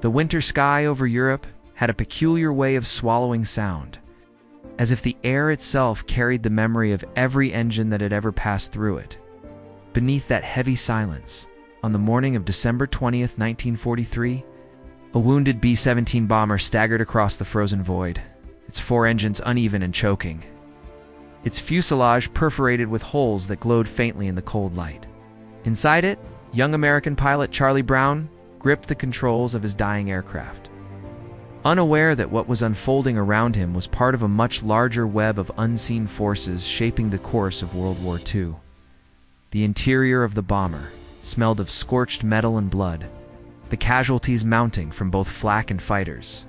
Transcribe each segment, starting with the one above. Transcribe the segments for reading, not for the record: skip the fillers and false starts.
The winter sky over Europe had a peculiar way of swallowing sound, as if the air itself carried the memory of every engine that had ever passed through it. Beneath that heavy silence, on the morning of December 20th, 1943, a wounded B-17 bomber staggered across the frozen void, its four engines uneven and choking, its fuselage perforated with holes that glowed faintly in the cold light. Inside it, young American pilot Charlie Brown gripped the controls of his dying aircraft, unaware that what was unfolding around him was part of a much larger web of unseen forces shaping the course of World War II. The interior of the bomber smelled of scorched metal and blood, the casualties mounting from both flak and fighters.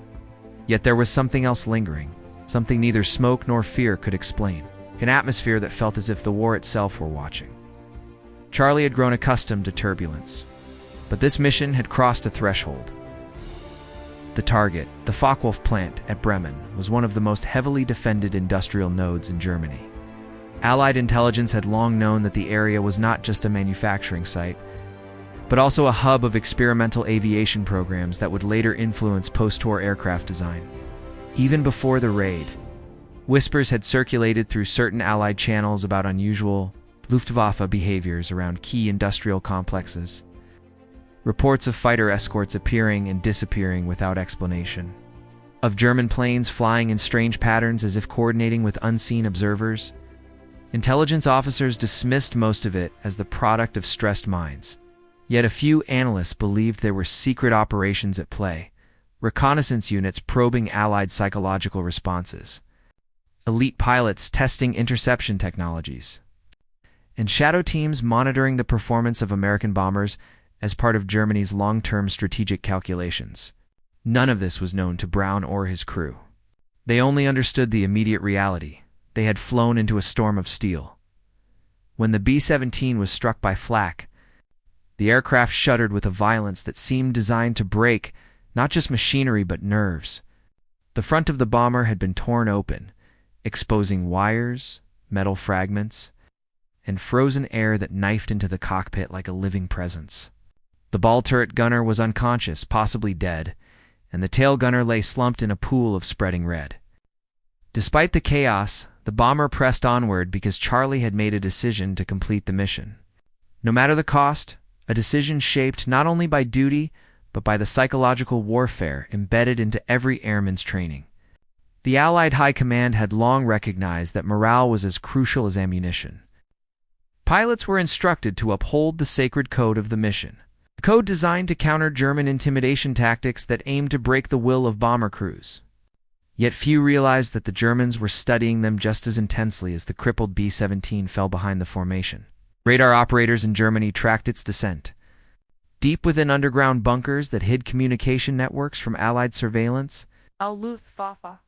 Yet there was something else lingering, something neither smoke nor fear could explain, an atmosphere that felt as if the war itself were watching. Charlie had grown accustomed to turbulence, but this mission had crossed a threshold. The target, the Focke-Wulf plant at Bremen, was one of the most heavily defended industrial nodes in Germany. Allied intelligence had long known that the area was not just a manufacturing site, but also a hub of experimental aviation programs that would later influence post-war aircraft design. Even before the raid, whispers had circulated through certain Allied channels about unusual Luftwaffe behaviors around key industrial complexes. Reports of fighter escorts appearing and disappearing without explanation, of German planes flying in strange patterns as if coordinating with unseen observers. Intelligence officers dismissed most of it as the product of stressed minds. Yet a few analysts believed there were secret operations at play, reconnaissance units probing Allied psychological responses, elite pilots testing interception technologies, and shadow teams monitoring the performance of American bombers as part of Germany's long-term strategic calculations. None of this was known to Brown or his crew. They only understood the immediate reality. They had flown into a storm of steel. When the B-17 was struck by flak, the aircraft shuddered with a violence that seemed designed to break not just machinery but nerves. The front of the bomber had been torn open, exposing wires, metal fragments, and frozen air that knifed into the cockpit like a living presence. The ball turret gunner was unconscious, possibly dead, and the tail gunner lay slumped in a pool of spreading red. Despite the chaos, the bomber pressed onward because Charlie had made a decision to complete the mission. No matter the cost, a decision shaped not only by duty, but by the psychological warfare embedded into every airman's training. The Allied High Command had long recognized that morale was as crucial as ammunition. Pilots were instructed to uphold the sacred code of the mission, a code designed to counter German intimidation tactics that aimed to break the will of bomber crews. Yet few realized that the Germans were studying them just as intensely as the crippled B-17 fell behind the formation. Radar operators in Germany tracked its descent. Deep within underground bunkers that hid communication networks from Allied surveillance, Luftwaffe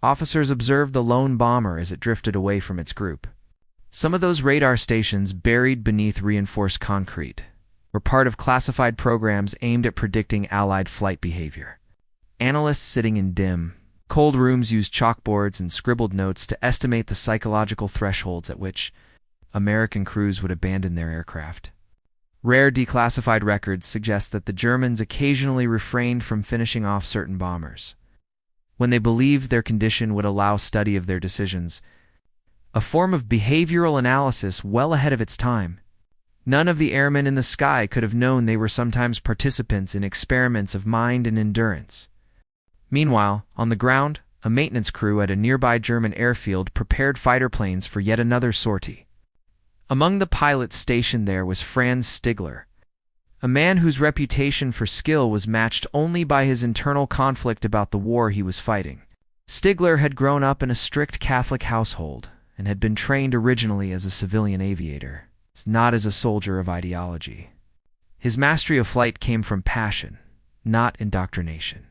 officers observed the lone bomber as it drifted away from its group. Some of those radar stations, buried beneath reinforced concrete, were part of classified programs aimed at predicting Allied flight behavior. Analysts sitting in dim, cold rooms used chalkboards and scribbled notes to estimate the psychological thresholds at which American crews would abandon their aircraft. Rare declassified records suggest that the Germans occasionally refrained from finishing off certain bombers when they believed their condition would allow study of their decisions, a form of behavioral analysis well ahead of its time. None of the airmen in the sky could have known they were sometimes participants in experiments of mind and endurance. Meanwhile, on the ground, a maintenance crew at a nearby German airfield prepared fighter planes for yet another sortie. Among the pilots stationed there was Franz Stigler, a man whose reputation for skill was matched only by his internal conflict about the war he was fighting. Stigler had grown up in a strict Catholic household and had been trained originally as a civilian aviator, not as a soldier of ideology. His mastery of flight came from passion, not indoctrination.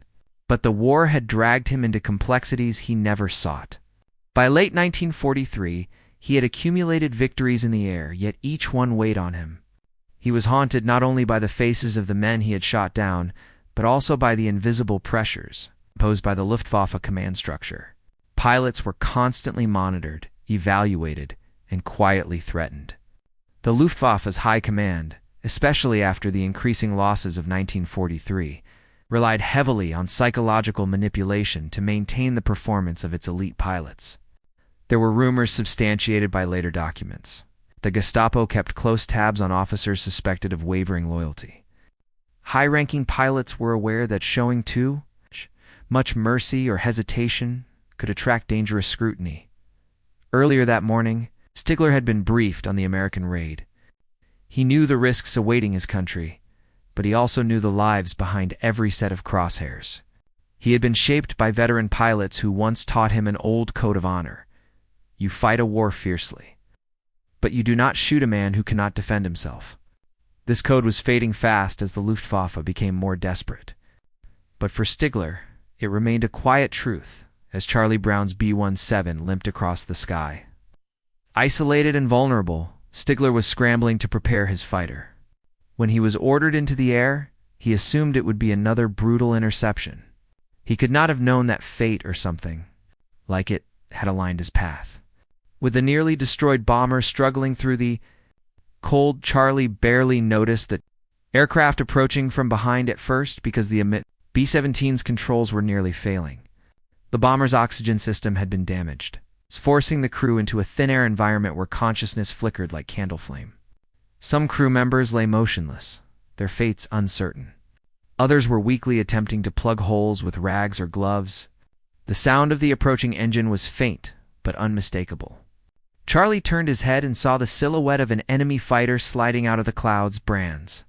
But the war had dragged him into complexities he never sought. By late 1943, he had accumulated victories in the air, yet each one weighed on him. He was haunted not only by the faces of the men he had shot down, but also by the invisible pressures imposed by the Luftwaffe command structure. Pilots were constantly monitored, evaluated, and quietly threatened. The Luftwaffe's high command, especially after the increasing losses of 1943, relied heavily on psychological manipulation to maintain the performance of its elite pilots. There were rumors substantiated by later documents. The Gestapo kept close tabs on officers suspected of wavering loyalty. High-ranking pilots were aware that showing too much mercy or hesitation could attract dangerous scrutiny. Earlier that morning, Stigler had been briefed on the American raid. He knew the risks awaiting his country, but he also knew the lives behind every set of crosshairs. He had been shaped by veteran pilots who once taught him an old code of honor. You fight a war fiercely, but you do not shoot a man who cannot defend himself. This code was fading fast as the Luftwaffe became more desperate. But for Stigler, it remained a quiet truth as Charlie Brown's B-17 limped across the sky. Isolated and vulnerable, Stigler was scrambling to prepare his fighter. When he was ordered into the air, he assumed it would be another brutal interception. He could not have known that fate or something like it had aligned his path. With the nearly destroyed bomber struggling through the cold, Charlie barely noticed the aircraft approaching from behind at first because the B-17's controls were nearly failing. The bomber's oxygen system had been damaged, forcing the crew into a thin-air environment where consciousness flickered like candle flame. Some crew members lay motionless, their fates uncertain. Others were weakly attempting to plug holes with rags or gloves. The sound of the approaching engine was faint, but unmistakable. Charlie turned his head and saw the silhouette of an enemy fighter sliding out of the clouds, Franz.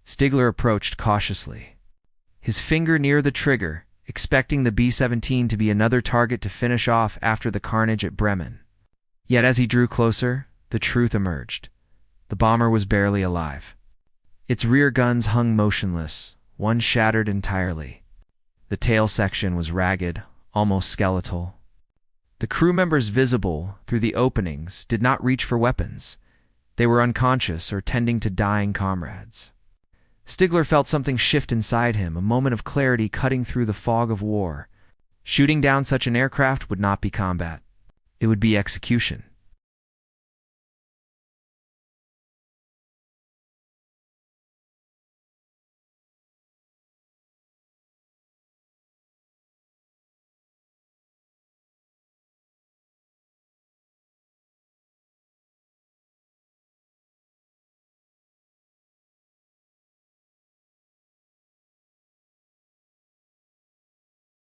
Stigler approached cautiously, his finger near the trigger, expecting the B-17 to be another target to finish off after the carnage at Bremen. Yet as he drew closer, the truth emerged. The bomber was barely alive. Its rear guns hung motionless, one shattered entirely. The tail section was ragged, almost skeletal. The crew members visible through the openings did not reach for weapons. They were unconscious or tending to dying comrades. Stigler felt something shift inside him, a moment of clarity cutting through the fog of war. Shooting down such an aircraft would not be combat. It would be execution.